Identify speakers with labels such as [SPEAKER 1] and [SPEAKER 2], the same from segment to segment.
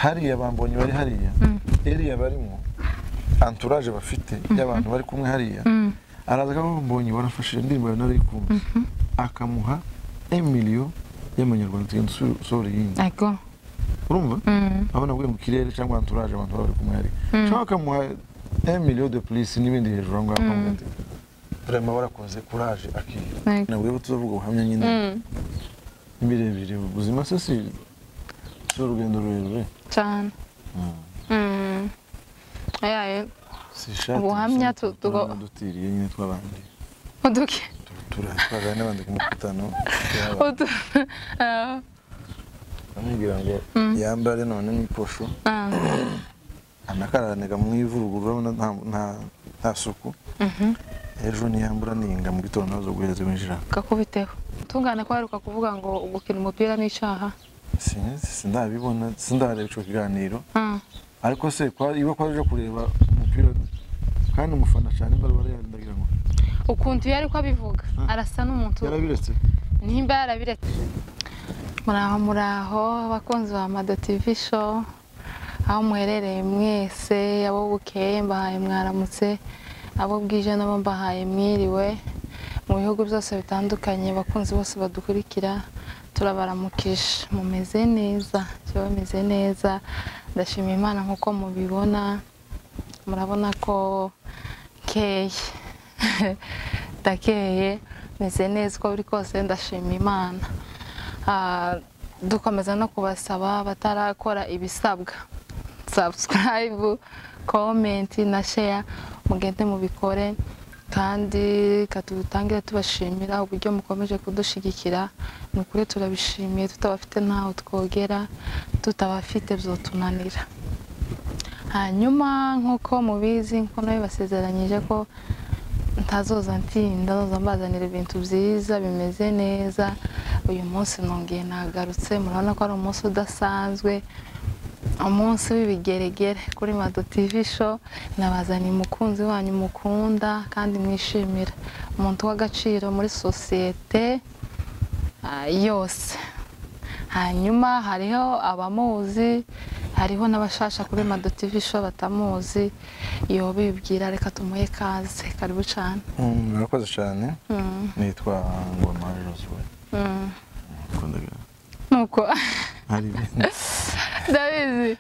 [SPEAKER 1] hariya bambonye bari hariya area barimo entourage bafite y'abantu bari kumwe hariya araza bambonye barafashije indirimbo ya nari kumwe akamuha 1 million y'amanyarwanda tugenda sore yindi
[SPEAKER 2] ego
[SPEAKER 1] urumva abona bwe mu kirere cyangwa entourage abantu bari kumwe hariya cyangwa akamuha 1 million de plus n'ibindi hejuru ngo akamwete vraiment barakoze courage akiri nabwo tuzavuga ubuhamya nyine ibirebire ubuzima se si urugendo rurerure
[SPEAKER 2] cyane ayaye ubuhamya
[SPEAKER 1] dutiriye nyine twabandi
[SPEAKER 2] uduke
[SPEAKER 1] turashaka n'abandi kumukutano amubwira ngo yambare none n'iposho anakaraniga mu ivuruguru urabona nta suku ejo niyambura ninga mu gitondo nazo guheza winjira
[SPEAKER 2] kakubiteho tungane ko aruka kuvuga ngo gukina umupira n'icyaha
[SPEAKER 1] sindabibona sindareba ico kiganiro ariko se iba kwaje kureba umupira kandi umufana cyane bari ndagira ngo
[SPEAKER 2] ukuntu yari ko abivuga arasa n'umuntu
[SPEAKER 1] yarabiretse
[SPEAKER 2] nimba yarabiretse muraho abakunzi ba Mado TV show aho muherereye mwese abo bukeye mbahaye mwaramutse abo bwije nabo mbahaye mwiriwe mu bihugu byose bitandukanye abakunzi bose badukurikira turabaramukisha mumeze neza cyo bameze neza ndashimira Imana nkuko mubibona murabona ko keye dakeye meze neza ko buri kose ndashimira Imana dukomeza no kubasaba batarakora ibisabwa subscribe comment na share mugende mubikore kandi katutangire tubashimira uburyo mukomeje kudushigikira nukuri turabishimiye tutabafite ntaho twogera tutabafite byotunanira hanyuma nkuko mubizi nko nawe basezeranyije ko ntazoza ntinda nzoza mbazanira ibintu byiza bimeze neza uyu munsi nongeye nagarutse murabona ko ari umunsi udasanzwe umunsi w'ibigeregere kuri Mado TV show nabazaniye umukunzi wanyu mukunda kandi mwishimira umuntu w'agaciro muri societe yose hanyuma hariho abamuzi hariho n'abashasha kuri Mado TV show batamuzi iyo bibwira reka tumuhe kaze karibu cyane
[SPEAKER 1] murakoze cyane nitwa Ngoma Josue
[SPEAKER 2] nuko
[SPEAKER 1] hari
[SPEAKER 2] David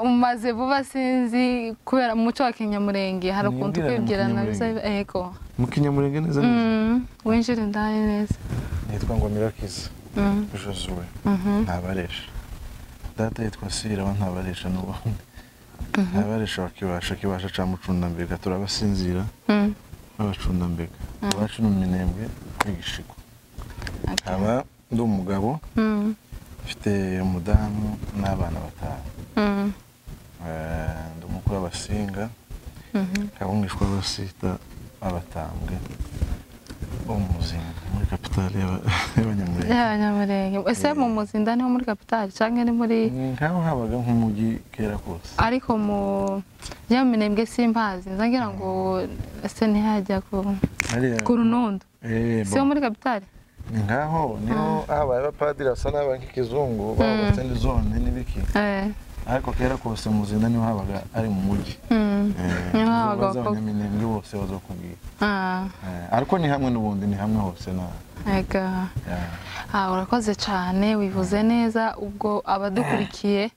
[SPEAKER 2] umaze vuba sinzi kubera mu muco wa Kinyamurenge hari ukuntu kwibwirana ego
[SPEAKER 1] mu Kinyamurenge neza neza
[SPEAKER 2] winjira ndani neza
[SPEAKER 1] nitwa Ngoma Josue ntabaresha data yitwa Sira wa ntabaresha n'ubundi ntabaresha kibasha ca mucunda mbega turabasinzira abacunda mbega abacu n'uminembwe kwigishiko aba ndi umugabo mfite umudamu n'abana batanu ndi umukuru w'abasinga kabumwishwa basita abatambwe umuzinga muri kapitali
[SPEAKER 2] y'abanyamurenge ese mu muzinda niho muri kapitali canke ni muri
[SPEAKER 1] nkaho habaga nk'umugi kera kose
[SPEAKER 2] ariko mu y'aminembwe simbazi nzagira ngo ese ntihajya ku runondo siyo muri kapitali
[SPEAKER 1] ngaho niho abaye abapadiri asa n'aba nk'ikizungu babatse ndi zone n'ibiki ariko kera kose muzinda niho habaga ari mu mugi
[SPEAKER 2] niho habaga
[SPEAKER 1] abanyaminembwe bose bazokubwira ariko ni hamwe n'ubundi ni hamwe hose na
[SPEAKER 2] ega urakoze cyane wivuze neza ubwo abadukurikiye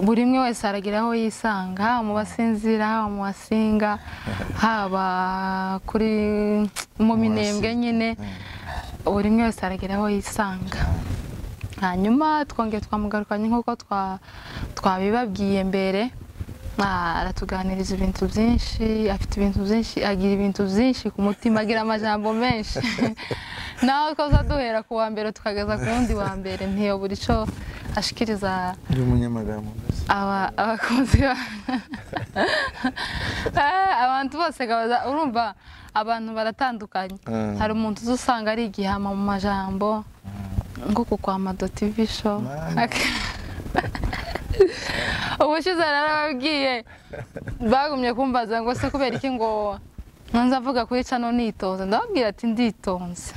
[SPEAKER 2] buri umwe wese aragira aho yisanga mu basinzira mu basinga haba kuri mu minembwe nyine buri umwe wese aragira aho yisanga hanyuma twongeye twamugarukanye nk'uko twabibabwiye mbere aratuganiriza ibintu byinshi afite ibintu byinshi agira ibintu byinshi ku mutima agira amajambo menshi naho twaza duhera ku wa mbere tukageza ku wundi wa mbere ntiyo buri cyo ashikiriza
[SPEAKER 1] umunyamagambo
[SPEAKER 2] abakunzi abantu bose urumva abantu baratandukanye hari umuntu uzusanga ari igihama mu majambo ngo kwa Mado TV show ubushize narababwiye bagumye kumbaza ngo se kubera iki ngo nzavuga kuri cano nitonze ndababwira ati nditonze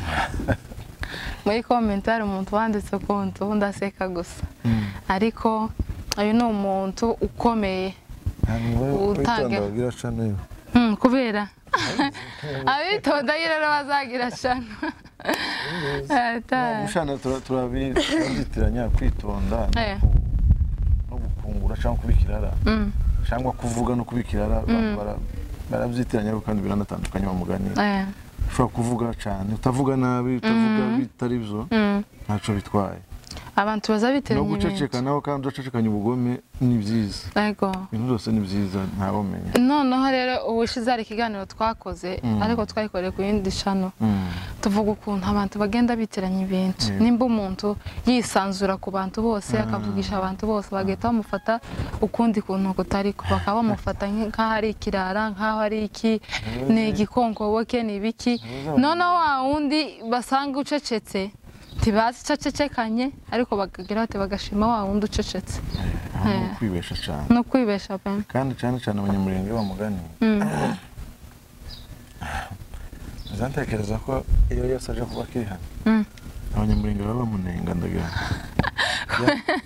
[SPEAKER 2] muri comment hari umuntu wanditse konto ndaseka gusa ariko ayo ni umuntu ukomeye
[SPEAKER 1] utangira bagira channel
[SPEAKER 2] kubera abitonda rero bazagira channel
[SPEAKER 1] gushana turabitiranya kwitonda no gukungura cyangwa kubikirara cyangwa kuvuga no kubikirara barabyitiranya kandi biranatandukanye mu mugani ushobora kuvuga cyane utavuga nabi utavuga bitari byo ntaco bitwaye
[SPEAKER 2] abantu bazabitiranya
[SPEAKER 1] no guceceka naho kandi ucecekanya ubugome ni byiza
[SPEAKER 2] yego
[SPEAKER 1] ibintu byose ni byiza ntabomenya
[SPEAKER 2] noneho rero ubushize ari ikiganiro twakoze ariko twayikoreye ku yindi channel tuvuga ukuntu abantu bagenda bitiranya ibintu nimba umuntu yisanzura ku bantu bose akavugisha abantu bose bagahita bamufata ukundi kuntu kutari bakaba bamufata nk'aho ari ikirara nk'aho ari iki ni igikonkoboke ni ibiki noneho wa wundi basanga ucecetse tibazi cacecekanye ariko bakagira bate bagashima wa wundi ucecetse
[SPEAKER 1] no kwibesha cyane
[SPEAKER 2] no kwibesha pe
[SPEAKER 1] kandi cyane abanyamurenge bamugani zantekereza ko iyo yose aje kuba kiri hano abanyamurenge baba bamunenga ndagira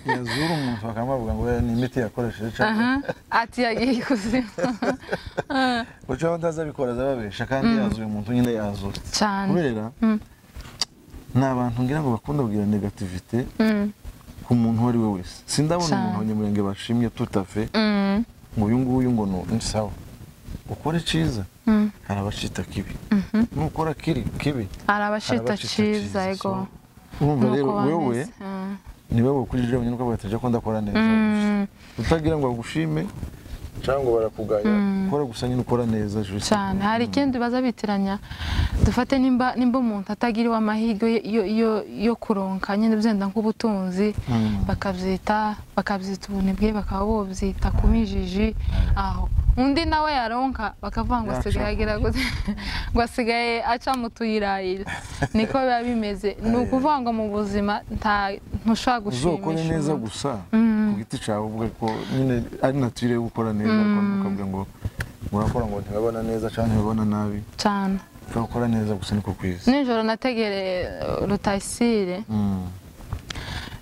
[SPEAKER 1] yazura umuntu bakamuvuga ngo ni imiti yakoresheje cyane
[SPEAKER 2] ati yagiye kuzima
[SPEAKER 1] uco ndazabikora zababesha kandi yazuye umuntu nyine yazura
[SPEAKER 2] cyane
[SPEAKER 1] kubera n'abantu ngira ngo bakunda kugira negativite ku muntu wari we wese sindabona umuntu abanyamurenge bashimye tutafe ngo uyu nguyu ngo ni sawa ukore ciza arabashita kibi nukora kibi
[SPEAKER 2] arabashita ciza yego
[SPEAKER 1] urumva rero wewe ni wewe ukujije abanyene ko bataje ko ndakora neza utagira ngo bagushime cyangwa barakugaya ukora gusa nyine ukora neza
[SPEAKER 2] cyane hari ikindi bazabitiranya dufate nimba umuntu atagiriwe amahirwe yo kuronka nyine byenda nk'ubutunzi bakabyita ubunebwe bakaba bobyita kumijiji aho undi nawe yaronka bakavuga ngo asigaye aca mu tuyirayira niko biba bimeze ni ukuvuga ngo mu buzima ntushobora gushimisha
[SPEAKER 1] uzokore neza gusa ku giti cyawe uvuga ko nyine ari natire gukora neza ariko ukavuga ngo urakora ngo ntibabona neza cyane ntibabona nabi
[SPEAKER 2] cyane
[SPEAKER 1] ukora neza gusa niko kwiza
[SPEAKER 2] nijoro nategereye Rutayisire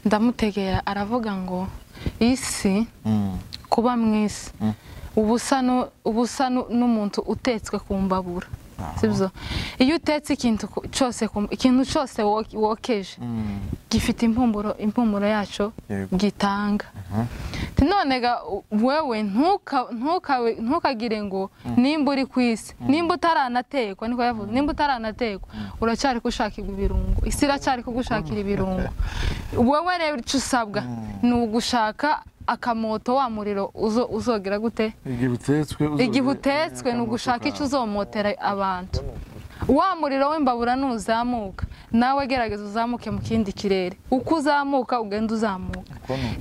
[SPEAKER 2] ndamutegera aravuga ngo isi kuba mwisi ubusa n'umuntu utetswe ku mbabura sibyo iyo utetse ikintu cyose wokeje gifite impumuro yacu gitanga none wewe ntukagire ngo nimba uri ku isi nimba utaranatekwa niko yavuze nimba utaranatekwa uracyari gushakira ibirungo isi iracyari kugushakira ibirungo wowe rero icyo usabwa ni ugushaka akamoto wa muriro uzogera gute igihe utetswe ni ugushaka icyo uzomotera abantu wa muriro w'imbabura nuzamuka nawe gerageza uzamuke mu kindi kirere uko uzamuka ugenda uzamuka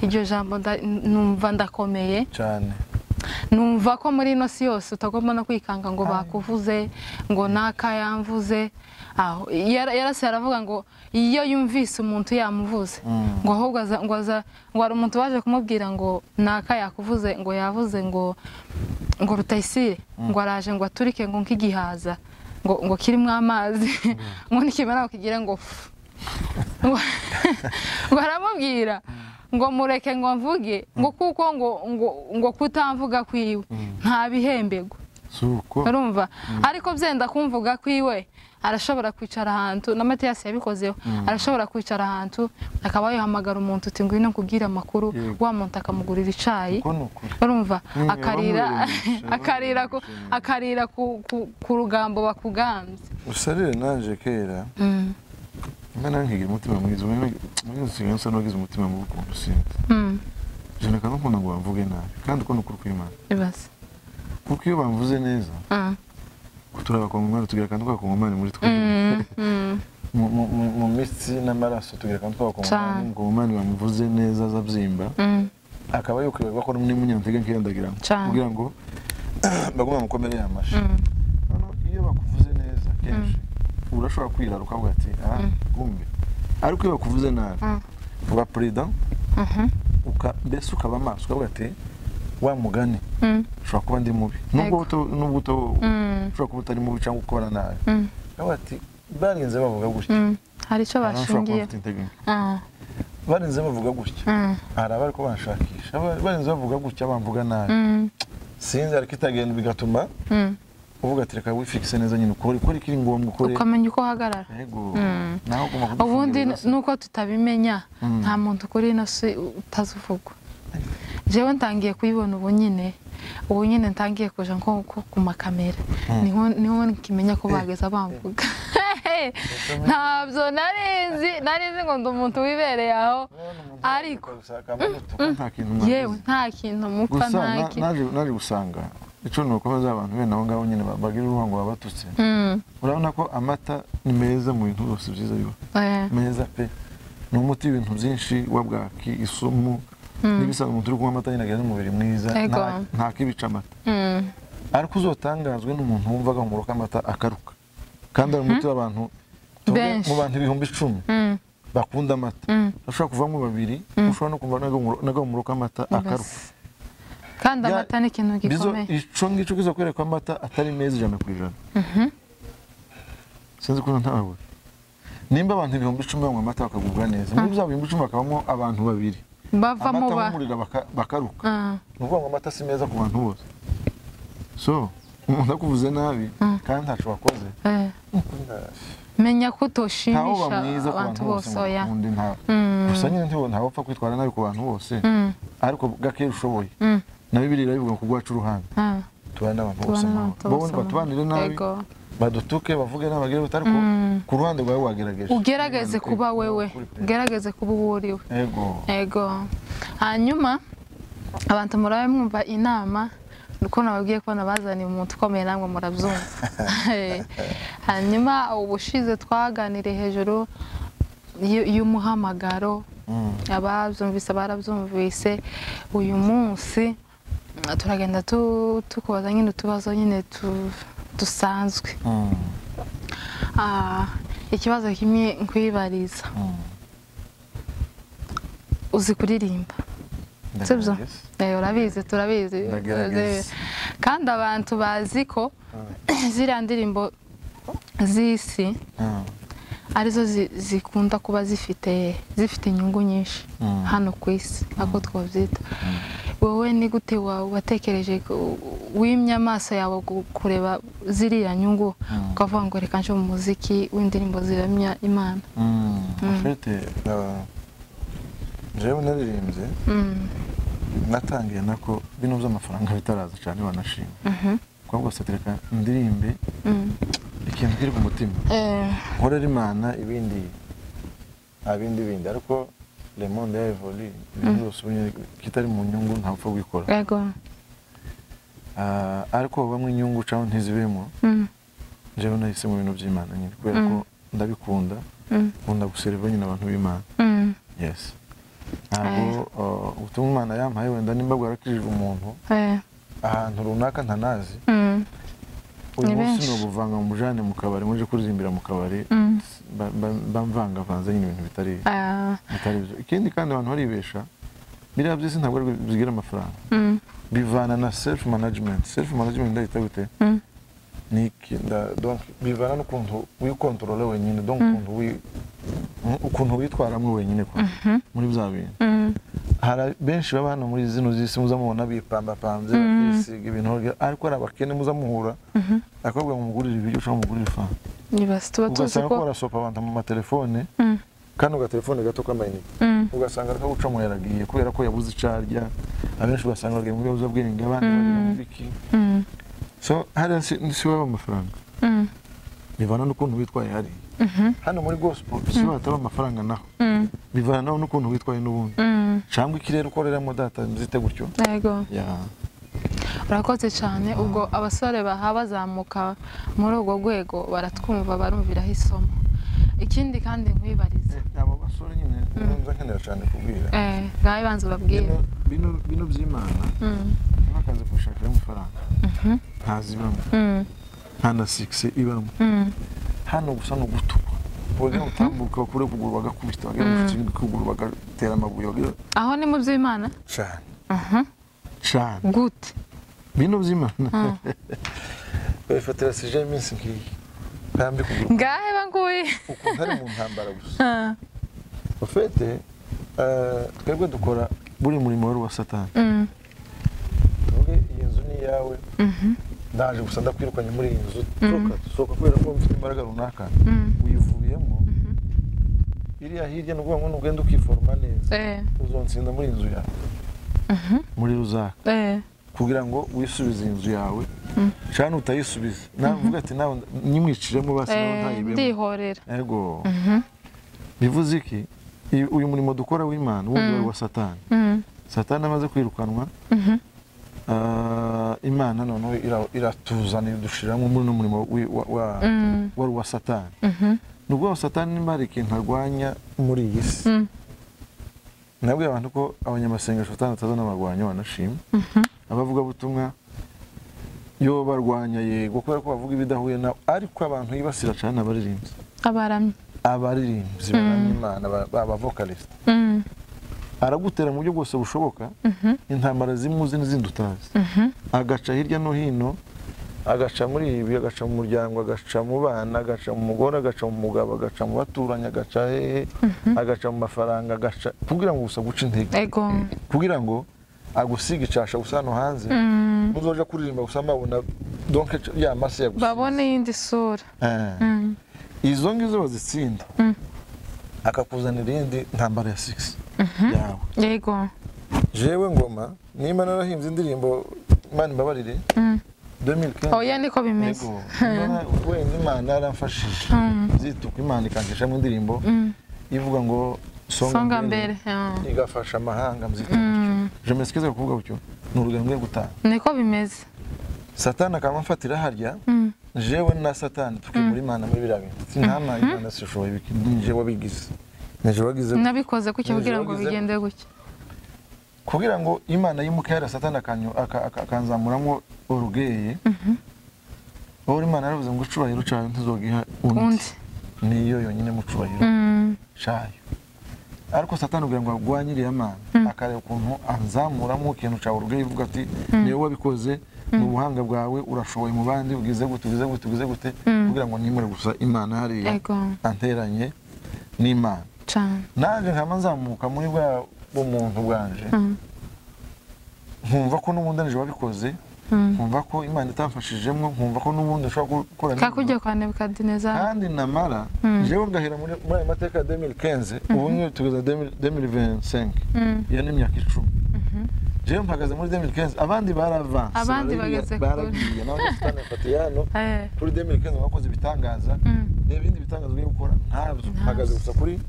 [SPEAKER 2] iryo jambo numva ndakomeye
[SPEAKER 1] cyane
[SPEAKER 2] numva ko muri ino si yose utagomba no kwikanga ngo bakuvuze ngo naka yamvuze aho yarase aravuga ngo iyo yumvise umuntu yamuvuze ngo ahubwo ngo ari umuntu waje kumubwira ngo naka yakuvuze ngo yavuze ngo Rutayisire ngo araje ngo aturike ngo nk'igihaza ngo kirimo amazi ngo nikimara kugira ngo baramubwira ngo mureke ngo mvuge ngo kuko ngo kutamvuga kwiwe nta bihembego urumva ariko byenda kumvuga kwiwe arashobora kwicara ahantu n'amatiyasi yabikozeho arashobora kwicara ahantu akaba yahamagara umuntu uti ngwino nkubwire amakuru wa muntu akamugurira icayi urumva akarira ku rugambo bakugambye
[SPEAKER 1] usarire nanje kera Mana nkigira umutima mwiza muri singensa nogize umutima mu bukundu sinzi je nakana ko ngo bamvuge nabi kandi ko nukuri kw'Imana
[SPEAKER 2] ibase
[SPEAKER 1] kuko iyo bamvuze neza kuturaba kwa ngomani tugira kandi kwa ngomani muri twe mu mitsi n'amaraso tugira kandi kwa ngomani bamuvuze neza zabyimba akaba yokwibwa ko muri munyantege nkiyandagira kugira ngo baguma mukomere yamasha iyo bakuvuze neza kenshi urashobora kwirara ukavuga ati kumbe ariko iyo bakuvuze nabi uba president mbese ukaba maso ukavuga ati wa mugani ushobora kuba ndi mubi nubwo ushobora kuba utari mubi cyangwa ukora nabi ukavuga ati barinze bavuga gutya
[SPEAKER 2] hari icyo bashingiye
[SPEAKER 1] barinze bavuga gutya hari abari ko banshakisha barinze bavuga gutya bamvuga nabi sinzi ariko itagenda bigatuma uvuga ati reka wifixe neza nyine ukora ikiri ngombwa ukore
[SPEAKER 2] ukamenya uko hagarara
[SPEAKER 1] yego naho kuma
[SPEAKER 2] ubundi nuko tutabimenya nta muntu kuri no utazuvugwa jewe ntangiye kuyibona ubu nyine ntangiye kuja nko ku makamera niho nkimenya ko bageza bamvuga ntabyo narizi ngo ndi umuntu wibereye aho ariko yewe nta kintu mupfa nta kintu
[SPEAKER 1] naje gusanga ico nukomeza abantu bene aho ngaho nyine bagira uruhango babatutse urabona ko amata ni meza mu bintu byose byiza biba meza pe ni umuti w'ibintu byinshi wabwaki isumu n'ibisa umuntu uri kunywa amata nyine agira n'umubiri mwiza nta kibica amata ariko uzotangazwe n'umuntu wumvaga umuro k'amata akaruka kandi ari umuti w'abantu mu bantu 10,000 bakunda amata ashobora kuvamo babiri ushobora no kumva n'agahumuro k'amata akaruka
[SPEAKER 2] kandi amata ni ikintu gikomeye
[SPEAKER 1] ico ngico kiza kwereka amata atari meza 100%. Sinzi ko ntawe nimba abantu 10,000 banywa amata bakagubwa neza muri bya 10,000 bakabamo abantu babiri
[SPEAKER 2] bavamo
[SPEAKER 1] bakaruka nuko amata si meza ku bantu bose so umuntu akuvuze nabi kandi ntaco bakoze
[SPEAKER 2] menya ko utoshimisha abantu bose oya
[SPEAKER 1] gusa nyine ntawe upfa kwitwara nabi ku bantu bose ariko gake ushoboye na Bibiliya irabivuga ku gwacu uruhande tubana n'abantu bose bo batubanire nabi badutuke bavuge n'abagire butariko ku ruhande rwawe wagerageje
[SPEAKER 2] ugerageze kuba wewe ugerageze kuba uriwe yego hanyuma abantu murabe mwumva inama uko nababwiye ko nabazaniye umuntu ukomeye namwe murabyumva hanyuma ubushize twaganire hejuru y'umuhamagaro ababyumvise barabyumvise uyu munsi turagenda tukubaza nyine utubazo nyine dusanzwe ikibazo kimwe nkwibariza uzi kuririmba sibyo urabizi turabizi kandi abantu bazi ko ziriya ndirimbo z'isi arizo zikunda kuba zifite inyungu nyinshi hano ku isi ako twabyita wowe ni gute watekereje wimye amaso yawe kureba ziriya nyungu ukavuga ngo reka nje mu muziki w'indirimbo ziramya Imana
[SPEAKER 1] afite jewe naririmbye natangiye nako bino by'amafaranga bitaraza cyane banashima kwa bwose tereka indirimbe ikintu kiri ku mutima nkorera Imana ibindi ariko le monde a évolué byose kitari mu nyungu nta upfa gukora
[SPEAKER 2] yego
[SPEAKER 1] ariko bamwe inyungu cyangwa ntizibemo jewe nahise mu bintu by'Imana nyine kubera ko ndabikunda nkunda guserva nyine abantu b'Imana yes ntabwo ubutumwa Imana yampaye wenda nimba bwarakijije umuntu ahantu runaka ntanazi uyu munsi no buvanga mu mujane mu kabari muje kuririmbira mu kabari bamvangavanze nyine ibintu bitari byo ikindi kandi abantu baribesha biriya byose ntabwo bigira amafaranga bivana na self management ndahita gute donc bivana n'ukuntu wikontorole wenyine donc ukuntu witwaramwe wenyine kwa muri bya bintu hari benshi baba hano muri zino zisi muzamubona bipambapanze bisiga ibintu ariko ari abakene muzamuhura akabwa mu mugurira ibiryo cyangwa mugurira ifa ugasanga ko barasopa abantu mu matelefone kandi ugatelefone gato k'amayinite ugasanga ariko gucamo yaragiye kubera ko yabuze icarya abenshi ugasanga bagiye mu bibazo bw'inga abandi bari mu biki so hari si waba amafaranga bivana n'ukuntu witwaye hari hano muri gospel si bataba amafaranga naho bivana naho n'ukuntu witwaye n'ubundi cyangwa ikirere ukoreramo data mzite gutyo
[SPEAKER 2] yego urakoze cyane ubwo abasore bazamuka muri ubwo rwego baratwumva barumviraho isomo ikindi kandi nkwibarize
[SPEAKER 1] abo basore nyine nza nkenera cyane kubwira
[SPEAKER 2] ngaho banze babwire
[SPEAKER 1] bino by'Imana bakaze kushakira amafaranga ntazibamo nta na 6 ibamo hano gusa no gutuba bwo utambuka kure kuguru bagakubita bagera mu kuguru bagatera amabuye
[SPEAKER 2] aho ni mu by'Imana
[SPEAKER 1] cyane cyane
[SPEAKER 2] gute
[SPEAKER 1] bino by'Imana bafatira sije iminsi ngiyi kambi kuguru
[SPEAKER 2] ngahe banguye
[SPEAKER 1] uko hari mu ntambara gusa ufite twebwe dukora buri murimo wari wa Satani tuvuge iyi nzu ni iyawe ndaje gusa ndakwirukanye muri iyi nzu soka kubera ko mfite imbaraga runaka uyivuyemo iriya hirya n'ubwo ngo ugenda ukiforma neza uzonsinda muri inzu yawe muri ruzaka kugira ngo wisubize inzu yawe cyane utayisubiza navuga ati nawe nyimwiciremo basi nawe ntayibemo
[SPEAKER 2] ndihorera
[SPEAKER 1] yego bivuze iki uyu murimo dukora w'Imana wundi wa Satani Satani amaze kwirukanwa Imana noneho iratuzanira dushiramo muri no murimo wa Satani nubwo Satani nimba ikintu arwanya muri iyi si nabwo abantu ko abanyamasengesho Satani atazana barwanya banashima abavuga butumwa yo barwanya yego kubera ko bavuga ibidahuye na ariko abantu yibasira cyane abaririmbyi abaririmbyi baramya Imana aba vocalist aragutera mu buryo bwose bushoboka intambara zimuzi n'izindi utazi agaca hirya no hino agaca muri ibi agaca mu muryango agaca mu bana agaca mu mugore agaca mu mugabo agaca mu baturanye agaca agaca mu mafaranga agaca kugira ngo gusa guca intege kugira ngo agusiga icasha gusa no hanze muzoja kuririmba gusa mbabona donc ya mase gusa
[SPEAKER 2] babone yindi sura
[SPEAKER 1] izo ngizo bazitsinda akakuzanira indi ntambara ya 6 yawe
[SPEAKER 2] yego
[SPEAKER 1] jewe ngoma nimba narahimbye indirimbo Imana imbabarire 2015
[SPEAKER 2] oya niko bimeze
[SPEAKER 1] we Imana yaramfashije zituka Imana ikankesha mu ndirimbo ivuga ngo songa mbere igafasha amahanga mzita je meskiza kuvuga gutyo n'urugendo rwo gutaha
[SPEAKER 2] niko bimeze
[SPEAKER 1] Satani akamfatira harya jewe na Satani tuki muri Imana muri birabe sinama Imana sishoboye biki nje wabigize nabikoze kuki kugira ngo bigende guki kugira ngo Imana yimukera Satani akanzamuramo urugeye uri Imana yaravuze ngo ucubahiro cyawe ntizogiha undi niyo yonyine mucubahiro cyayo ariko Satani ugira ngo agwanyiriye Imana akareba ukuntu anzamuramo ikintu cyawe urugeye ivuga ati niyo wabikoze mu buhanga bwawe urashoboye mu bandi ugize gute kugira ngo nimure gusa Imana hariya anteranye n'Imana naje nkama nzamuka muri bwa bumuntu bwanje nkumva ko n'ubundi nje wabikoze nkumva ko Imana itamfashijemo nkumva ko n'ubundi ushobora gukora
[SPEAKER 2] kakujya kwa Nebukadinezari
[SPEAKER 1] kandi namara jewe ngahera muri aya mateka ya 2015 ubu nyine tugeza 2025 ya n'imyaka 10 jewe mpagaze muri 2015 abandi baravanse
[SPEAKER 2] abandi bageze
[SPEAKER 1] baragiye nawe Satani Fatiyano kuri 2015 bakoze bitangaza n'ibindi bitangaza byo gukora ntabyo mpagaze gusa kuri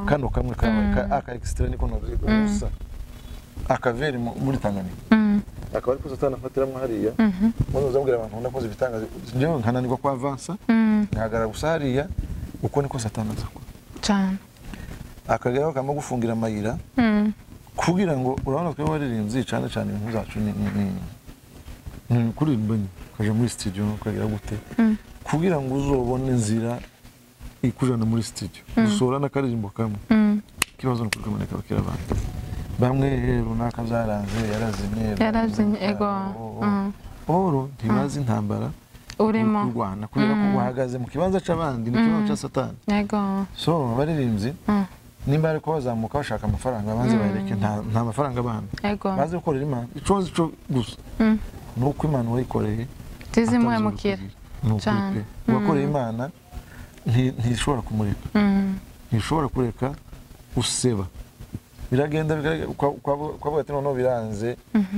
[SPEAKER 1] kano kamwe aka extra niko novuze gusa akaveri muri Tanganyika akaba ariko Satani afatiramo hariya muno uzabwira abantu nakoze bitangaza jewe nkananirwa kwa avansa nkagara gusa hariya uko niko Satani azakora
[SPEAKER 2] cyane
[SPEAKER 1] akagera bakama gufungira amayira kugira ngo urabona ko waririmbye cyane ibintu zacu ni kuririmba kaje muri studio ukagira gute kugira ngo uzobone inzira ikujana muri studio usora nakaririmbo kamwe kibazo nuko kumeneka bakira abantu bamwe runaka zaranze yarazimye
[SPEAKER 2] ego
[SPEAKER 1] oro ntibazi intambara
[SPEAKER 2] urimo
[SPEAKER 1] Rwanda kugira ko bahagaze mu kibanza c'abandi ni kibanza ca Satani
[SPEAKER 2] yego
[SPEAKER 1] so abaririmbyi nimba ariko bazamuka bashaka amafaranga abanze bayireke nta mafaranga abana baze gukorera Imana icozi cyo gusa nuko Imana wayikoreye
[SPEAKER 2] tizimuhemukira
[SPEAKER 1] cyane wakoreye Imana ntishobora kumureka ntishobora kureka useba biragenda kwa ati noneho biranze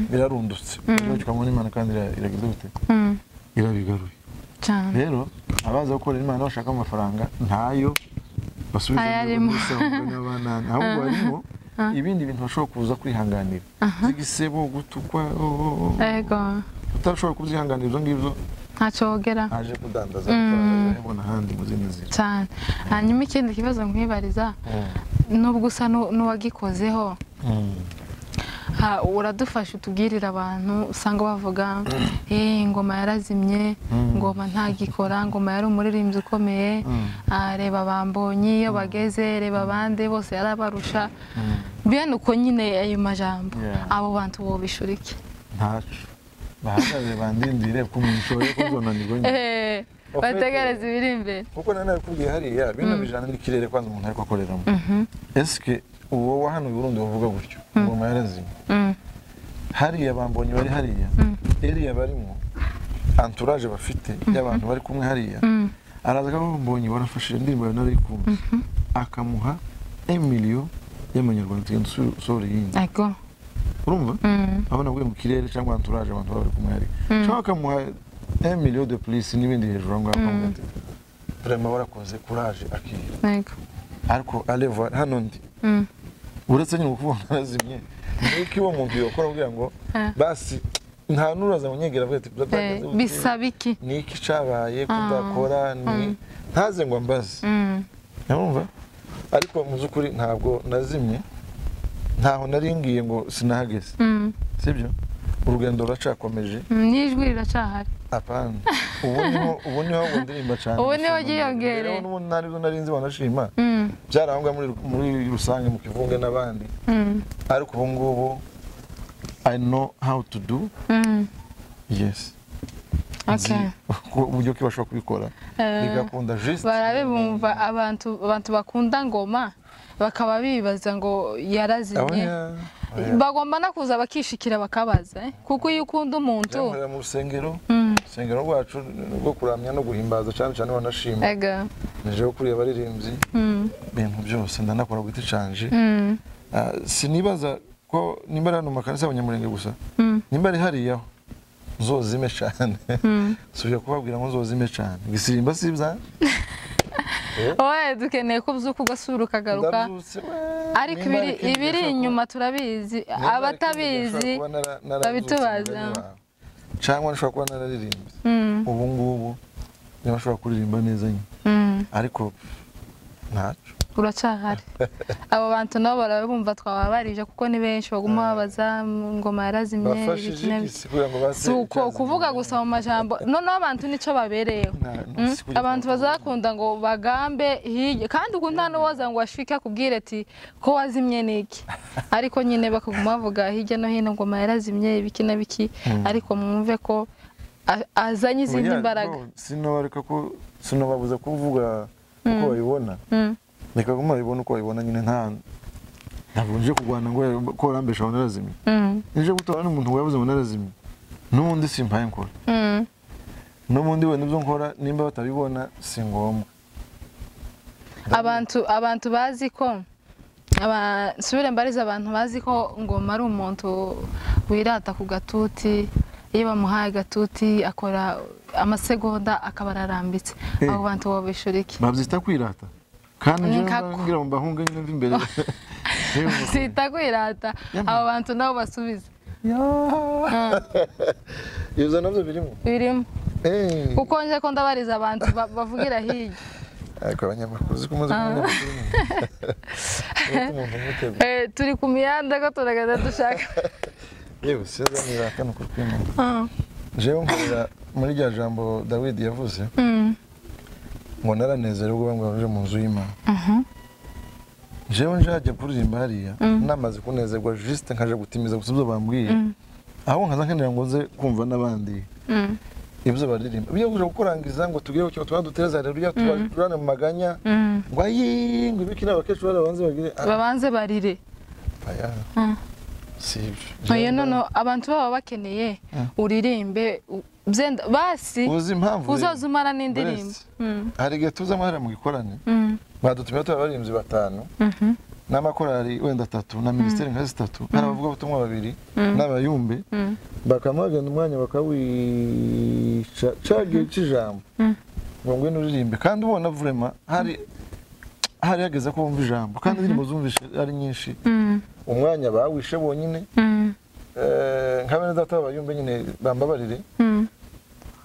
[SPEAKER 1] birarundutse ukamubona Imana kandi iragize gute irabigaruye
[SPEAKER 2] cyane
[SPEAKER 1] rero abaza gukorera Imana bashaka amafaranga ntayo basubiza n'abana ahubwo harimo ibindi bintu bashobora kuza kwihanganira zigisebo gutukwa utashobora kubyihanganira ibyo ngibyo
[SPEAKER 2] ntacogera
[SPEAKER 1] aje kudandaza abona handi mu zindi nzira
[SPEAKER 2] cyane hanyuma ikindi kibazo nkwibariza nubwo usa n'uwagikozeho uradufasha utubwirira abantu usanga bavuga ingoma yarazimye ngoma ntagikora ngoma yari umuririmbyi ukomeye reba bambonye iyo bageze reba abandi bose yarabarusha bene uko nyine ayo majambo abo bantu bo bishurike
[SPEAKER 1] ntacu bahagaze bandindire ku mushoye ko zonanirwa nyine
[SPEAKER 2] bategereza ibiri imbere
[SPEAKER 1] kuko nane kubwiye hariya bino bijana n'ikirere kwanza umuntu ariko akoreramo eske uwo wa hano i Burundi bavuga gutyo ingoma yarazimye hariya bambonye bari hariya area barimo entourage bafite y'abantu bari kumwe hariya araza akabambonye barafashije indirimbo nari kumva akamuha 1 million y'amanyarwanda tugenda sore yindi urumva abana bwe mu kirere cyangwa entourage abantu bari kumwe hariya cyangwa akamuha 1 million de plus n'ibindi hejuru ngo akamugate vraiment barakoze courage akira ariko aleva hano ndi uretse nyine ukubona arazimye niki wo muntu yokora kugira ngo basi nta nuraza munyegera bwete
[SPEAKER 2] bisabiki
[SPEAKER 1] niki cabaye kudakora ni ntaze ngo mbaze urumva ariko mu zukuri ntabwo nazimye ntaho naringiye ngo sinahageze sibyo urugendo ruracakomeje
[SPEAKER 2] nijwi riracahari
[SPEAKER 1] apana ubu niho ngo ndirimba cyane
[SPEAKER 2] ubu niho giyongere
[SPEAKER 1] ubu narinzi banashima byarangwa muri rusange mu kivunge n'abandi ariko ubu ngubu I know how to do yes
[SPEAKER 2] okay
[SPEAKER 1] uburyo ki bashobora kubikora bigakunda just
[SPEAKER 2] barabe bumva abantu bakunda ngoma bakaba bibaza ngo yarazimye bagomba nakuza bakishikira bakabaza kuko iyo ukunda umuntu
[SPEAKER 1] mu rusengero rwacu rwo kuramya no guhimbaza cyane cyane wanashima nije kuri abaririmbyi bintu byose ndanakora gwiti canje sinibaza ko nimba hano makanisa abanyamurenge gusa nimba ari hariya nzozime cyane suje kubabwira ngo nzozime cyane gisirimba sibza dukeneye ko ubyuka ugasura ukagaruka ariko ibiri inyuma turabizi abatabizi babitubaza cyangwa nshobora kuba nararirimbye ubu ngubu niba nshobora kuririmba neza nyine ariko ntacyo
[SPEAKER 2] uracahari abo bantu nabo barabumva twababarije kuko ni benshi baguma babaza ngoma yarazimye suko kuvuga gusa mu majambo noneho abantu nico babereyeho abantu bazakunda ngo bagambe hirya kandi ukunda n'uwoza ngo ashike kubwire ati ko wazimye niki ariko nyine bakaguma bavuga hirya no hino ngoma yarazimye ibiki na biki ariko mwumve ko azanye izindi mbaraga
[SPEAKER 1] sinobabuza kuvuga uko babibona Nika kuma ibona uko ibona nyine ntabwo nje kugwana ngo ko rambesha narazimye nje gutora n'umuntu wabuze ngo narazimye n'undi simpaye nkora n'ubundi we nibyo nkora nimba batabibona si ngombwa
[SPEAKER 2] abantu bazi ko subire mbariza abantu bazi ko ngoma ari umuntu wirata ku gatuti iyo bamuhaye gatuti akora amasegonda akabararambitse abo bantu babishura iki
[SPEAKER 1] babyita kwirata kandi ngira ngo bahunge nyine imbere
[SPEAKER 2] sita kwirata abo bantu nabo basubiza
[SPEAKER 1] Yuza navyo birimo
[SPEAKER 2] kuko nje ko ndabariza abantu bavugira hirya
[SPEAKER 1] ariko abanyamakuru zikumaze kumenya
[SPEAKER 2] turi ku mihanda ko turagenda dushaka
[SPEAKER 1] yewe seza nirata no kurwima jewe nkorera muri rya jambo David yavuze ngo naranezerwa ngo baje mu nzu y'Imana jewe njaje kuririmba hariya namaze kunezerwa juste nkaje gutimiza gusubyo bambwiye aho nkaza nkenera ngo nze kumva n'abandi ibyo baririmba biyo guje gukorangiza ngo tugire cyo twaduteza rero ya turane mu maganya ngo ayi ngo ibiki n'abakecuru
[SPEAKER 2] babanze barire
[SPEAKER 1] aya
[SPEAKER 2] oya no abantu baba bakeneye uririmbe byenda basi uzozumara n'indirimbo
[SPEAKER 1] hari gihe tuza mahera mu gikorane badutumye abaririmbyi batanu n'amakorali wenda 3 na ministeri nka 3 n'abavuga ubutumwa 2 n'abayumbe bakamagana umwanya bakawica cage cy'ijambo ngo ngwino uririmbe kandi ubona vraiment hari yageze ko bumva ijambo kandi indirimbo zumvishe ari nyinshi umwanya bawishe bonyine nkabene data abayumbe nyine bambabarire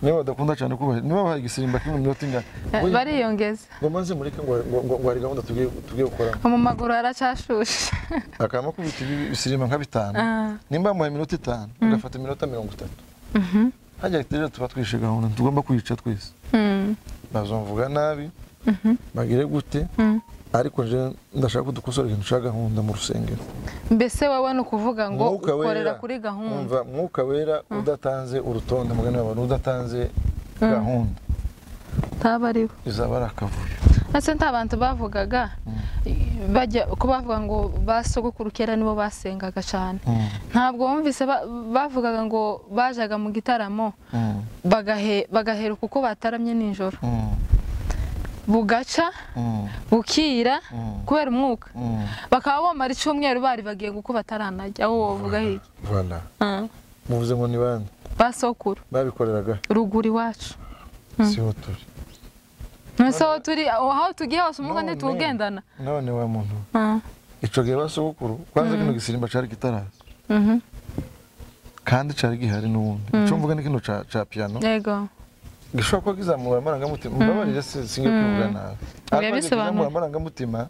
[SPEAKER 1] niba badakunda cyane kubahe niba bahaye igisirimba kimwe mu minota ingana
[SPEAKER 2] bariyongeza
[SPEAKER 1] ngo maze mureke ngo hari gahunda tugiye gukora
[SPEAKER 2] mu maguru aracashushe
[SPEAKER 1] akama kubita ibisirimba nka 5 nimba mu minota 5 ugafata iminota 30 hajya itera tuba twishe gahunda tugomba kwica twese bazomvuga nabi bagire gute ariko je ndashaka kudukosora ikintu cya gahunda mu rusengero
[SPEAKER 2] mbese wawe no kuvuga ngo ukorera kuri gahunda
[SPEAKER 1] umva mwuka wera udatanze urutonde mugani w'abantu udatanze gahunda
[SPEAKER 2] tabariho
[SPEAKER 1] izabara akavuyo
[SPEAKER 2] ese nta bantu bavugaga bajya ko bavuga ngo basogokuru kera nibo basengaga cyane ntabwo wumvise bavugaga ngo bajaga mu gitaramo bagahera kuko bataramye ninjoro bugaca bukira kubera umwuka bakaba bomara icyumweru bari bagiye kuko bataranajya aho wovuga hiki
[SPEAKER 1] voilà muvuze ngo ni bande
[SPEAKER 2] basokuru
[SPEAKER 1] babikoreraga
[SPEAKER 2] ruguri wacu
[SPEAKER 1] siho turi
[SPEAKER 2] nso turi aho tugiye hose umuga ntitugendana
[SPEAKER 1] none wa muntu ico gihe basokuru kwanza kino gisirimba cari kitaraza kandi cari gihari n'ubundi ico mvuga ni kino ca piano
[SPEAKER 2] yego
[SPEAKER 1] gishobora kuba kizamura amarangamutima mbabarire singe kuvuga nabi ariko kizamura amarangamutima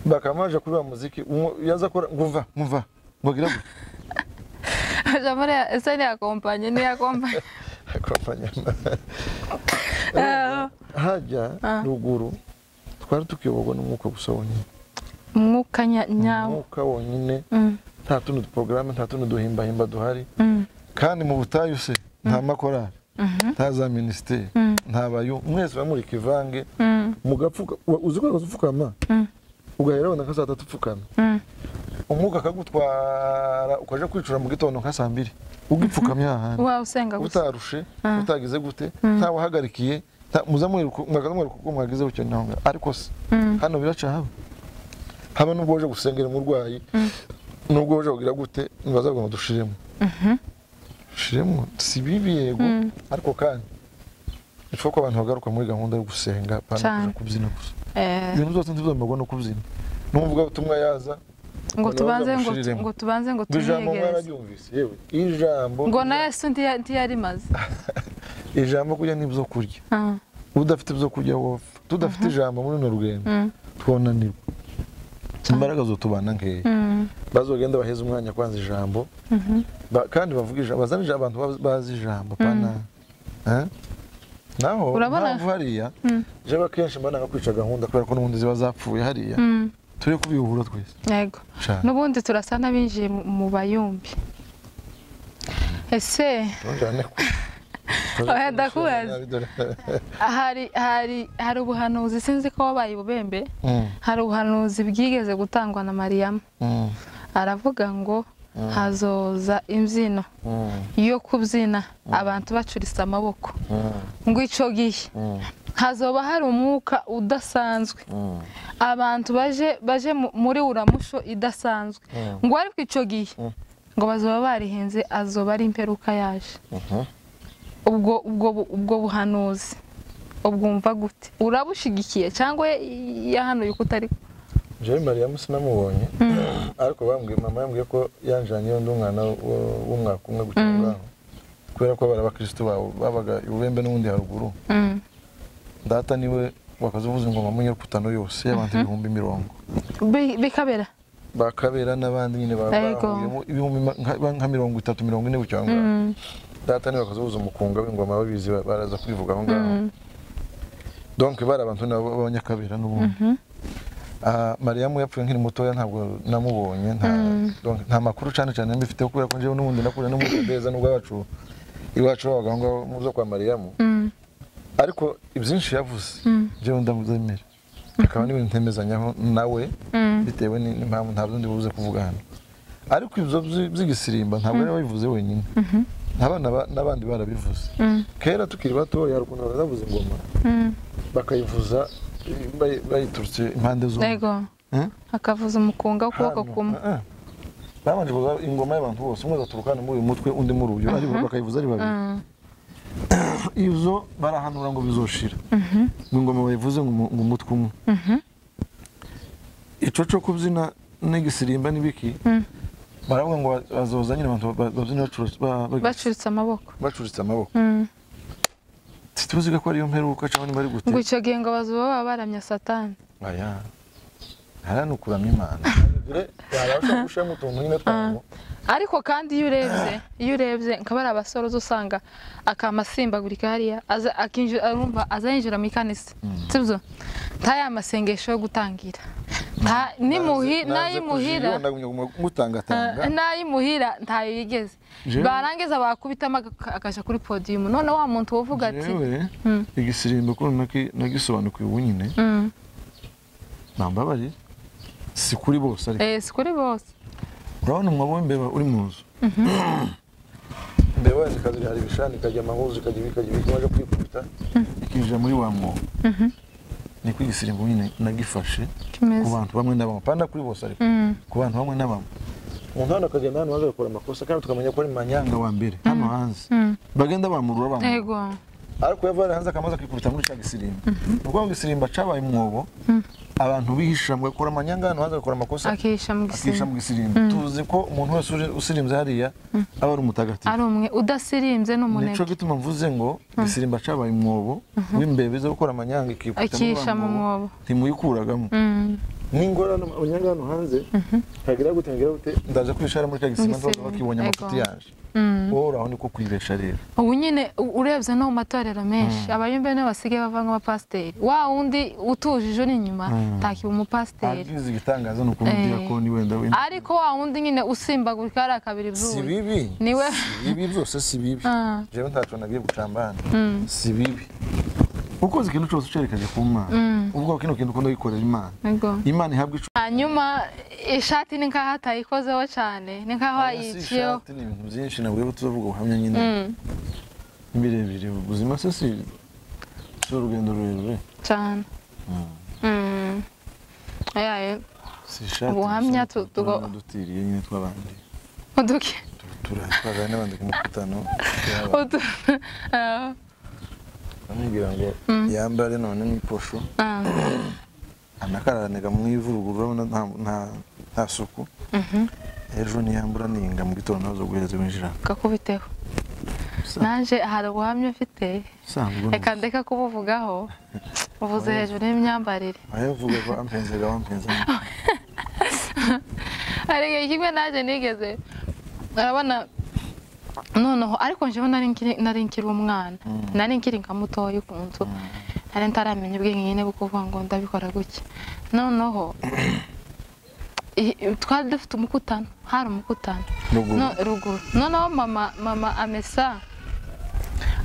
[SPEAKER 1] bakamaje kuri wa muziki yaza kora ngumva ngogira gute
[SPEAKER 2] jamare ese ni akompanye
[SPEAKER 1] hajya ruguru twari tukiyoborwa n'umwuka gusa wonyine
[SPEAKER 2] umwuka nyawo
[SPEAKER 1] umwuka wonyine nta tundi porogaramu nta tundi duhimbahimba duhari kandi mu butayu se nta makorari nta za minisiteri nta bayo mwese bamurika ivange mugapfuka uzi ko gupfukama ugahera wenda nka saa 3 upfukama umwuka akagutwara ukaje kwicura mu gitondo nka saa 2 ugipfukamye ahandi
[SPEAKER 2] wa usenga gusa
[SPEAKER 1] utarushe utagize gute nta wahagarikiye muzamwira kuko mwagize ucyo naho ariko se hano biraca haba nubwo uje gusengera umurwayi nubwo uje kugira gute nibazavuga ngo dushiremo shiremo si bibi yego ariko kandi ifuko ko abantu bagaruka muri gahunda yo gusenga bana kubyina gusa ibintu byose ntibizomberwa no kubyina n'umuvuga utumwa yaza
[SPEAKER 2] ngo tubanze ngo
[SPEAKER 1] tuyegereze yewe ijambo
[SPEAKER 2] ngo na Yesu ntiyari maze
[SPEAKER 1] ijambo kujya nibyo kurya udafite ibyo kurya wowe tudafite ijambo muri no rugendo twonanirwa imbaraga zo tubana nkeye bazogenda baheza umwanya kwanza ijambo kandi bavuga ijambo bazanije abantu bazi ijambo pana naho naho hariya je bakenshi mbana ngakwica gahunda kubera ko n'ubundi ziba zapfuye hariya turi kubihura twese
[SPEAKER 2] yego n'ubundi turasana binjiye mu bayumbi ese hari ubuhanuzi sinzi ko wabaye ububembe hari ubuhanuzi bwigeze gutangwa na Mariyamu aravuga ngo hazoza imbyino yo kubyina abantu bacurisa amaboko ngo ico gihe hazoba hari umwuka udasanzwe abantu baje muri uramusho idasanzwe ngo ariko ico gihe ngo bazoba barihenze azoba ari imperuka yaje ubwo buhanuzi ubwumva gute urabushigikiye cyangwa yahanuye kutari
[SPEAKER 1] Jean Mariyamu sinamubonye ariko bambwiye mama yambwiye ko yanjanye yo ndumwana w'umwaka umwe gukira kubera ko barabakristo babaga ubembe n'undi haruguru data niwe wakazuvuza ingoma mu nyarukutano yose y'abantu 100
[SPEAKER 2] bikabera
[SPEAKER 1] bakabera n'abandi nyine babahuyemo ibihumbi nka 30 40 bucyangwa data niwe wakazuvuza umukunga w'ingoma babizi baraza kwivuga aho ngaho donc bari abantu n'abanyakabera n'ubundi Mariyamu yapfuye nkiri mutoya ntabwo namubonye nta makuru cyane cyane mbifite kubera ko nje n'ubundi nakure no mutedeza nubwo iwacu babaga ngo muzo kwa Mariyamu ariko ibyinshi yavuze je ndamuzemera akaba n'ibintu ntemezanyaho nawe bitewe n'impamvu ntabwo ndi buze kuvuga hano ariko ibyo by'igisirimba ntabwo ari babivuze wenyine n'abandi barabivuze kera tukiri bato yarukundo baravuze ingoma bakayivuza bayiturutse impande zo
[SPEAKER 2] yego akavuza umukunga ukuboko kumwe
[SPEAKER 1] babanje kuvuza ingoma y'abantu bose umwe gaturukana muri uyu mutwe undi muri uyu ari bakayivuza ari babiri izo barahanura ngo bizoshira ingoma bayivuze ngo umutwe umwe ico cyo kubyina n'igisirimba nibiki baravuga ngo bazoza nyine abantu babyina
[SPEAKER 2] bacuritse
[SPEAKER 1] amaboko tuziga ko ari yo mperuka cyangwa bari gute
[SPEAKER 2] ngo icyo gihe ngo bazoba baramya Satani
[SPEAKER 1] aya harano kuramya Imana bire yarasha gushema utuntu nyine twango
[SPEAKER 2] ariko kandi iyo urebye nkabara abasoro uzusanga akamasimbagurika hariya akinjira arumva azayinjira mu ikanisa sibyo ntaya masengesho yo gutangira nayimuhira
[SPEAKER 1] ngutangatanga
[SPEAKER 2] nayimuhira ntayo yigeze barangiza bakubitamo akaja kuri podium none wa muntu wovuga ati
[SPEAKER 1] igisirimbo ko nagisobanukiye ubu nyine nambabari si kuri bose ariko
[SPEAKER 2] si kuri bose
[SPEAKER 1] urabona umwabo w'imbeba uri mu nzu mbeba zikazi hari bishani kajya amahuzu kajya bikaje kwikubita ikija muri wa mwo ni kwigisirimbo nyine nagifashe ku bantu bamwe n'abamwe panda kuri bose ariko ku bantu bamwe n'abamwe umuntu hano akagenda hano baza gukora amakosa kandi tukamenya ko ari manyanga wa mbere hano hanze bagenda bamurura bamwe
[SPEAKER 2] yego
[SPEAKER 1] ariko yavara hanze akamaza kwikubita muri cya gisirimbo ubwo ngo gisirimba cabaye umwobo abantu bihisha mu gukora amanyanga hano hanze gukora amakosa
[SPEAKER 2] akisha mu
[SPEAKER 1] gisirimbo tuzi ko umuntu wese usirimze hariya aba ari umutagatifu
[SPEAKER 2] ari umwe udasirimze n'umunebwe
[SPEAKER 1] nico gituma mvuze ngo gisirimba cabaye umwobo w'imbebe zo gukora amanyanga
[SPEAKER 2] akisha mu mwobo
[SPEAKER 1] ntimuyikuragamo n'ingorane amanyanga hano hanze hagira gute ndaje kwishara muri cya gisirimbo ndoza bakibonye amafuti yaje uraho niko kwibesha rero
[SPEAKER 2] ubu nyine urebye no mu matorero menshi abayumbe ne basigaye bavanga abapasiteri wa wundi utujije n'inyuma takiba umupasiteri
[SPEAKER 1] agize igitangaza nuko umudiyakoni wenda
[SPEAKER 2] ariko wa wundi nyine usimbagurika ari akabiri izuba
[SPEAKER 1] si bibi
[SPEAKER 2] niwe
[SPEAKER 1] ibi byose si bibi jewe ntaco nagiye gucambana si bibi ukoze ikintu cyose ucerekaje ku Mana ubwo kino kintu ukunda gikorera Imana Imana ihabwa
[SPEAKER 2] hanyuma ishati ni nkaho atayikozeho cyane ni nkaho yiciyeho
[SPEAKER 1] ni ibintu byinshi nabwo tuzavuga ubuhamya nyine birebire ubuzima se si urugendo rurerure
[SPEAKER 2] cyane ubuhamya
[SPEAKER 1] dutiriye nyine tw'abandi
[SPEAKER 2] uduke
[SPEAKER 1] turatwagana n'abandi ku mukutano amubwira ngo yambare none n'iposho anakaraniga mu ivuruguru urabona nta suku ejo niyambura ninga mu gitondo nazo guheza winjira
[SPEAKER 2] kakubiteho nanje hari ubuhamya ufite reka ndeka kubuvugaho uvuze hejuru y'imyambarire
[SPEAKER 1] ayavuga ko ampenzega wampenza
[SPEAKER 2] hari kimwe naje nigeze urabona noneho ariko njewe nari nkiri umwana nari nkiri nka mutoya ukuntu nari ntaramenya ubwenge nyine bwo kuvuga ngo ndabikora gutya noneho twari dufite umukutano hari umukutano ruguru noneho mama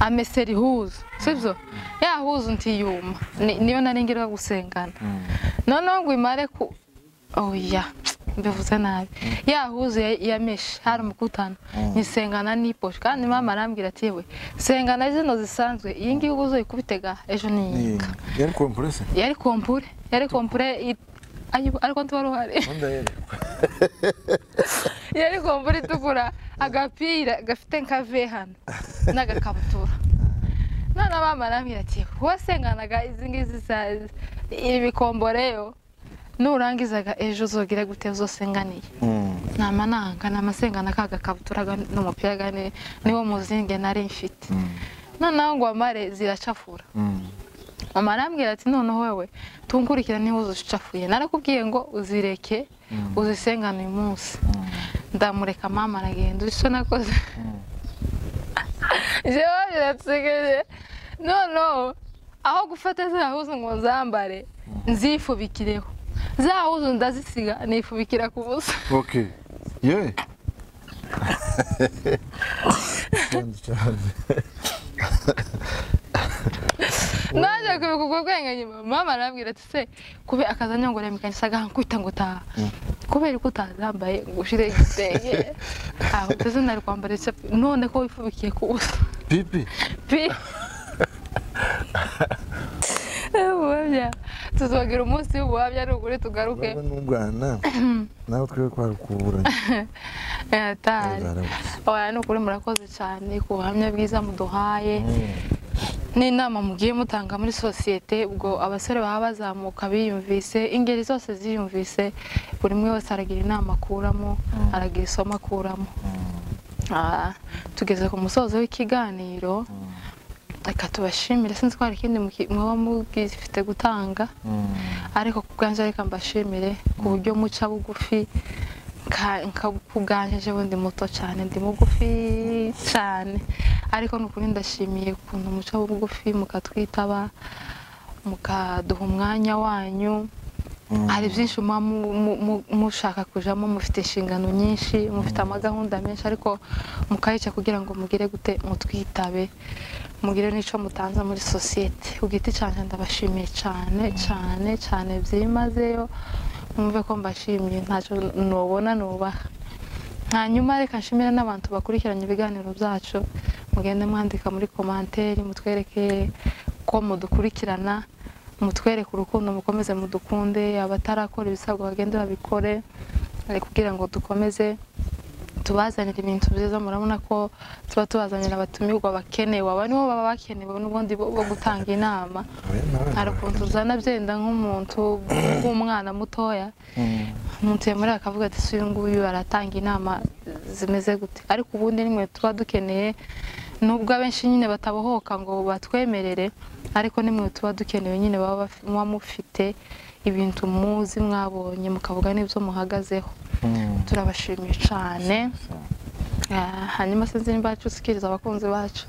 [SPEAKER 2] amesera ihuzu sibyo ya huzu ntiyuma niyo nari ngira gusengana noneho ngo imare ku oya mbivuze nabi yahuze yameshe hari umukutano nisengana n'iposho kandi mama arambwira ati yewe sengana zino zisanzwe iyi ngiyi ubuzo ikubitega ejo niyinga yari kompure ariko ntwari uhari yari kompure itukura agapira gafite nka ve hano n'agakabutura none mama arambwira ati wasenganaga izi ngizi ibikomboreyo nurangizaga ejo uzogira gute uzosenganiye namananga namasengana kagakabutura n'umupira gane niwo muzinge nari mfite noneho ngo amare ziracafura mama arambwira ati noneho wewe tunkurikira niba uzicafuye narakubwiye ngo uzireke uzisengana uyu munsi ndamureka mama aragenda ico nakoze jewe biratsegeje noneho aho gufata zahuze ngo nzambare nzifubikireho zahuze ndazisiga nifubikira ku busa
[SPEAKER 1] okay yeah
[SPEAKER 2] naje kubikugwa kwenge nyuma mama arambwira ati se kube akazanyongora mikanyisaga nkwita ngo ta kubera ko utazambaye ngushire igitenge aho teze nari kwambara none ko wifubikiye ku busa
[SPEAKER 1] pipi
[SPEAKER 2] ubuhamya tuzogira umunsi w'ubuhamya n'ugure tugaruke
[SPEAKER 1] n'ubwana nawe twe kwarukubura
[SPEAKER 2] oya n'ukuri murakoze cyane ku buhamya bwiza muduhaye n'inama mugiye mutanga muri sosiyete ubwo abasore baba bazamuka biyumvise ingeri zose ziyumvise buri umwe wese aragira inama akuramo aragira isomo akuramo tugeze ku musozo w'ikiganiro reka tubashimire sinzi ko hari ikindi mwaba mugifite gutanga ariko ku bwanje reka mbashimire ku buryo muca bugufi kubwanje jewe ndi muto cyane ndi mugufi cyane ariko n'ukuri ndashimiye ukuntu muca bugufi mukatwitaba mukaduha umwanya wanyu hari byinshi mushaka kujamo mufite inshingano nyinshi mufite amagahunda menshi ariko mukayica kugira ngo mugire gute mutwitabe mugire nico mutanza muri societe ugiti cyane ndabashimiye cyane cyane cyane byimazeyo numve ko mbashimiye ntacyo nobona nubaha hanyuma reka nshimira n'abantu bakurikiranye ibiganiro byacu mugende mwandika muri commentaire mutwereke ko mudukurikirana mutwereke urukundo mukomeze mudukunde abatarakora ibisabwa bagende babikore kugira ngo dukomeze tubazanira ibintu byiza murabona ko tuba tubazanira abatumirwa bakenewe aba nibo baba bakenewe n'ubundi bo gutanga inama arakuntu uzana byenda nk'umuntu w'umwana mutoya umuntu yemera akavuga ati si uyu nguyu aratanga inama zimeze gute ariko ubundi nimwe tuba dukeneye nubwo abenshi nyine batabohoka ngo batwemerere ariko nimwe tuba dukeneye nyine baba mufite ibintu muzi mwabonye mukavuga n'ibyo muhagazeho turabashimiye cyane hanyuma sinzi nimba cyusikiriza abakunzi bacu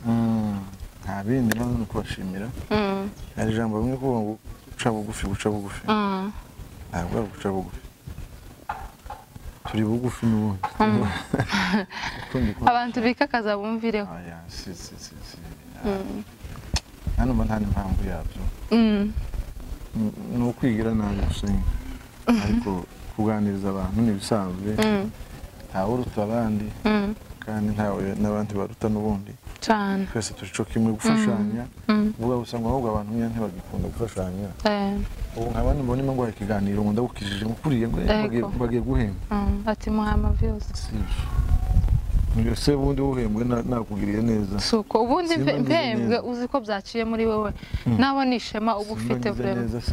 [SPEAKER 1] nta bindi no kubashimira hari ijambo bimwe kuvuga ngo guca bugufi ntabwo ari guca bugufi turi bugufi n'ubundi
[SPEAKER 2] abantu bikakaza bumvireho
[SPEAKER 1] hano mba nta n'impamvu yabyo ni ukwigira nabi gusa ariko kuganiriza abantu n'ibisanzwe ntawe uruta abandi kandi ntawe n'abandi baruta n'ubundi
[SPEAKER 2] cyane
[SPEAKER 1] twese turi cyo kimwe gufashanya uvuga usanga ahubwo abantu nyine ntibagikunda gufashanya ubu nk'abandi mbona ngo hari ikiganiro ngo ndagukijije mukuriye ngo bagiye guhemba
[SPEAKER 2] ati muhama vyose
[SPEAKER 1] se ubundi uhembwe nakugiriye neza
[SPEAKER 2] suko ubundi mpembwe uzi ko byaciye muri wowe nabo nishema ubu ufite vraiment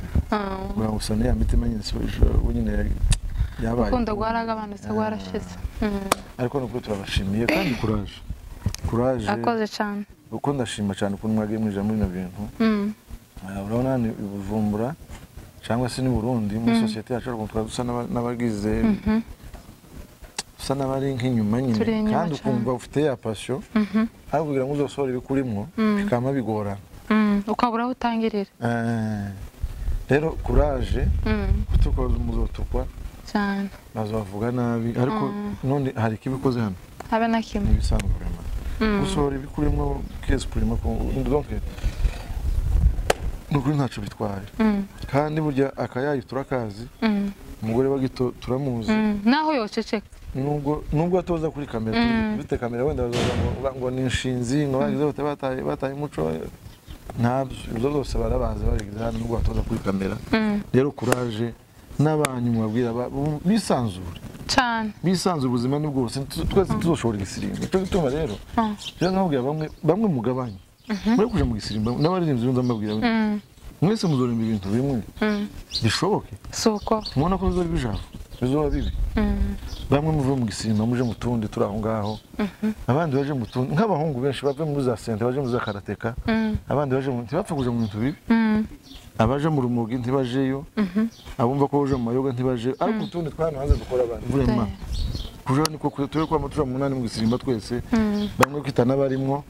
[SPEAKER 1] ngo usane ya mitima nyine nyine yabaye
[SPEAKER 2] ukunda gwaragabanutse gwarashize
[SPEAKER 1] ariko nuko turabashimiye kandi courage
[SPEAKER 2] akoze cyane
[SPEAKER 1] uko ndashima cyane ukuntu mwagiye mwije muri bintu urabona ni Bujumbura cyangwa se ni Burundi muri societe yacu ariko twadusa n'abagize sana bari nk'inyuma nyine kandi ukumva ufite ya passion ariko kugira ngo uzosore bikurimo bikama bigorana
[SPEAKER 2] ukabura aho utangirira
[SPEAKER 1] rero courage kutukoza umuzotukwa
[SPEAKER 2] cyane
[SPEAKER 1] bazavuga nabi ariko none hari kibikoze hano
[SPEAKER 2] habe na kimwe
[SPEAKER 1] ibisanzwe vraiment usore bikurimo kese kurimo donc nukuri ntaco bitware kandi burya akayayi turakazi umugore bagito turamuzi
[SPEAKER 2] naho yoceceka
[SPEAKER 1] nubwo atoza kuri kamera bite kamera wenda bazoza ngo ni inshinzi ngo bagize bataye umuco ntabyo ibyo byose barabazi bagize hano nubwo atoza kuri kamera rero courage n'abanyu mwabwira bisanzure
[SPEAKER 2] cyane
[SPEAKER 1] bisanzure ubuzima ni bwose twese tuzoshobora igisirimba cyo gituma rero rero nkabwira bamwe mugabanye muri kuja mu gisirimba n'abaririmbyi nzo mbabwira mwese muzorimba ibintu bimwe bishoboke
[SPEAKER 2] suko
[SPEAKER 1] mubona ko bizori bijavo bizoba bibi bamwe muve mu gisirimba muje mu tundi turi aho ngaho abandi baje mu tundi nk'abahungu benshi bave muri za sente baje muri za karateka abandi baje mu ntibapfa kuja mu bintu bibi abaje mu rumogi ntibajeyo abumva ko baje mu mayoga ntibaje ariko utundi twana hanze dukora abandi vraiment kuja niko turi kwa mutura mu munani mu gisirimba twese bamwe kwitana barimwo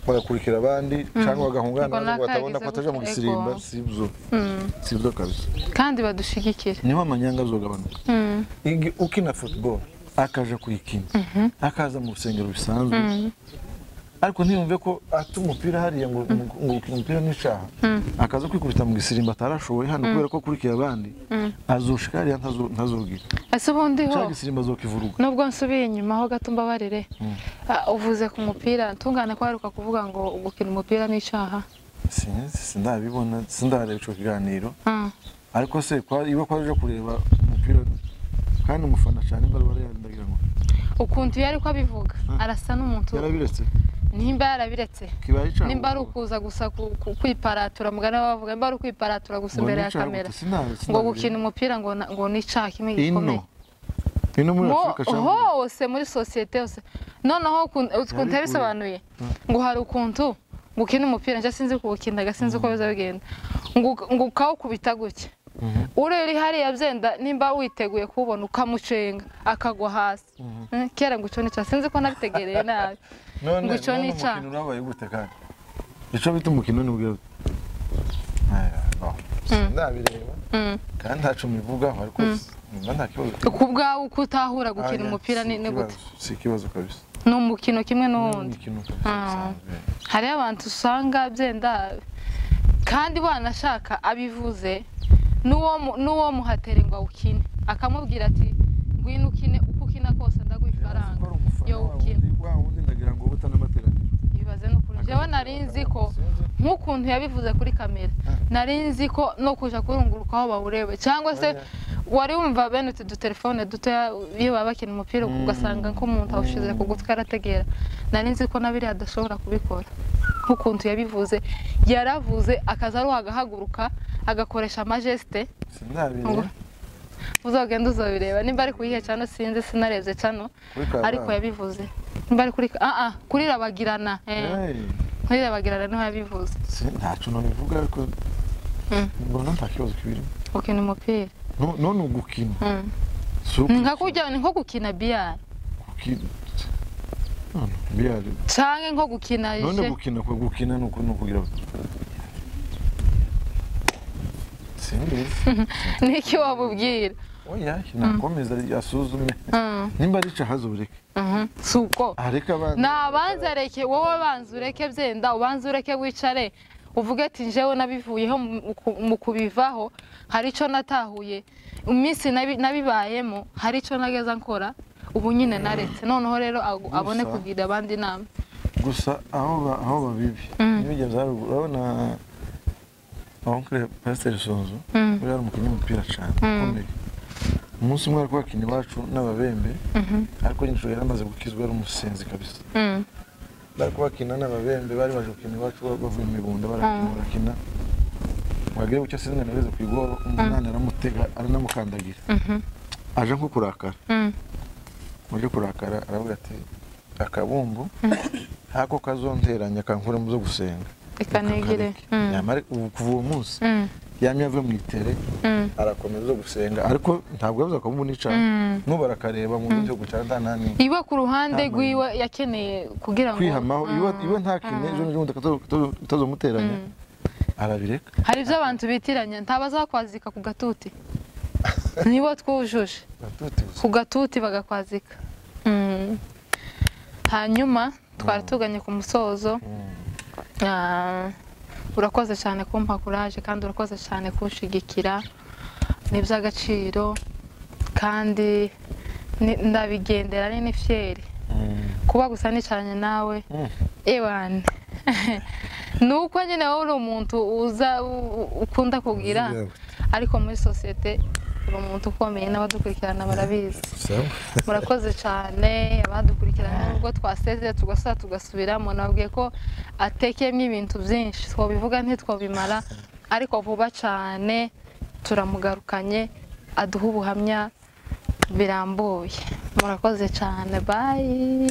[SPEAKER 1] bagakurikira abandi cyangwa bagahungana batabona ko ataje mu gisirimba sibyo kabisa
[SPEAKER 2] kandi badushigikira
[SPEAKER 1] niho amanyanga azogabanuka ukina football akaje kuyikina akaza mu rusengero bisanzwe ariko ntiyumve ko ata umupira hariya ngo ukina umupira n'ishaha akaza kwikubita mu gisirimba atarashoboye hano kubera ko kurikira abandi azoshika hariya ntazogira
[SPEAKER 2] ese ubundi ho
[SPEAKER 1] cyangwa gisirimba azokivuruga
[SPEAKER 2] nubwo nsubiye inyuma ho gato mbabarire uvuze ku mupira tungana ko haruka kuvuga ngo gukina umupira n'ishaha
[SPEAKER 1] sindabibona sindareba ico kiganiro ariko se iwe kwaje kureba umupira kandi umufana cyane mbarwara yandagira ngo
[SPEAKER 2] ukuntu yari ko abivuga arasa n'umuntu
[SPEAKER 1] yarabiretse
[SPEAKER 2] nimba yarabiretse nimba ari ukuza gusa kwiparatura mugana bavuga nimba ari ukwiparatura gusa imbere ya kamera ngo gukina umupira ngo ni cyaha kimwe gikomeye
[SPEAKER 1] ino muri Afrika cyangwa
[SPEAKER 2] hose muri societe yose noneho ukuntu yabisobanuye ngo hari ukuntu gukina umupira nje sinzi kuwukina gasinzi uko biza bigenda ngo ukawukubita gutya ureri hariya byenda nimba witeguye kubona ukamucenga akagwa hasi kera ngo ico nica sinzi ko nabitegereye nabi ngo ico nica
[SPEAKER 1] umukino urabaye gute kandi ico bita umukino ni ubwira ndabireba kandi ntacu mivugaho ariko numva nta kibazo
[SPEAKER 2] kubwawe uko utahura gukina umupira ni gute
[SPEAKER 1] si ikibazo kabisa
[SPEAKER 2] n'umukino kimwe n'uwundi hari abantu usanga byenda kandi banashaka abivuze n'uwo muhatera ngo ukine akamubwira ati ngwino ukine uko ukina kose ndaguha ifaranga yo ukina
[SPEAKER 1] wundi ndagira ngo butanamateraniro
[SPEAKER 2] ibibaze no kuri jewe narinzi ko nk'ukuntu yabivuze kuri kamera narinzi ko no kuja kurunguruka aho bawurebe cyangwa se wari wumva bene utu dutelefone duto iyo baba bakina umupira ugasanga ko umuntu awushize ku gutwi arategera narinzi ko nabiri adashobora kubikora nk'ukuntu yabivuze yaravuze akaza ari agahaguruka agakoresha amageste
[SPEAKER 1] sinabire
[SPEAKER 2] uzogenda uzobireba nimba ari kuyihe cyane sinzi sinarebye cyane ariko yabivuze nimba ari kuri Rabagirana kuri Rabagirana niho yabivuze
[SPEAKER 1] ntacu no bivuga ariko mbona nta kibazo kibiri
[SPEAKER 2] ukina umupira
[SPEAKER 1] none ugukina
[SPEAKER 2] ni nko gukina biyari
[SPEAKER 1] biyari
[SPEAKER 2] canke nko gukina
[SPEAKER 1] none gukina nuko kugira
[SPEAKER 2] niki wabubwira
[SPEAKER 1] oya nakomeza asuzume nimba ari cahazo bureke
[SPEAKER 2] suko
[SPEAKER 1] areka abandi
[SPEAKER 2] nabanza reke wowe banza ureke byenda ubanza ureke wicare uvuge ati njewe nabivuyeho mu kubivaho hari ico natahuye iminsi nabibayemo hari ico nageza nkora ubu nyine naretse noneho rero abone kugira abandi inama
[SPEAKER 1] gusa aho babibi nibije byarubona Oncle Pastor Sonzo uri ari umukinnyi w'umupira cyane ukomeye umunsi umwe ariko abakinnyi bacu n'ababembe ariko nyinshi yaramaze gukizwa ari umusenzi kabisa bariko bakina n'ababembe bari baje gukina bacu bavuye mu Bibunda barakina wagire ucyo sinzi nabeze ku igoro umunani aramutega aranamukandagira aje nko kurakara muje kurakara aravuga ati akabumbu hako kazonteranya kankure mu zo gusenga
[SPEAKER 2] ikanegire
[SPEAKER 1] nyamara kuva uwo munsi yamye ave mu itere arakomeza gusenga ariko ntabwo yavuze ko munica no barakareba mu byo gucanda nani
[SPEAKER 2] iwe ku ruhande rwiwe yakeneye kugira ngo
[SPEAKER 1] kwihamaho iwe ntakine ejo utazomuteranya arabireka
[SPEAKER 2] hari ibyo abantu bitiranya ntabaza kwazika ku gatuti nibo twujuje ku gatuti bagakwazika hanyuma twari tuganye ku musozo urakoze cyane kumpa courage kandi urakoze cyane kunshigikira n'iby'agaciro kandi ndabigendera ni fieri kuba gusa nicanye nawe ewane nuko nyine wowe uri umuntu uza ukunda kugira ariko muri societe uri umuntu ukomeye n'abadukurikirana barabizi murakoze cyane abadukurikirana nubwo twasezeye tugasubiramo nabwiye ko atekeyemo ibintu byinshi twabivuga ntitwabimara ariko vuba cyane turamugarukanye aduha ubuhamya birambuye murakoze cyane bye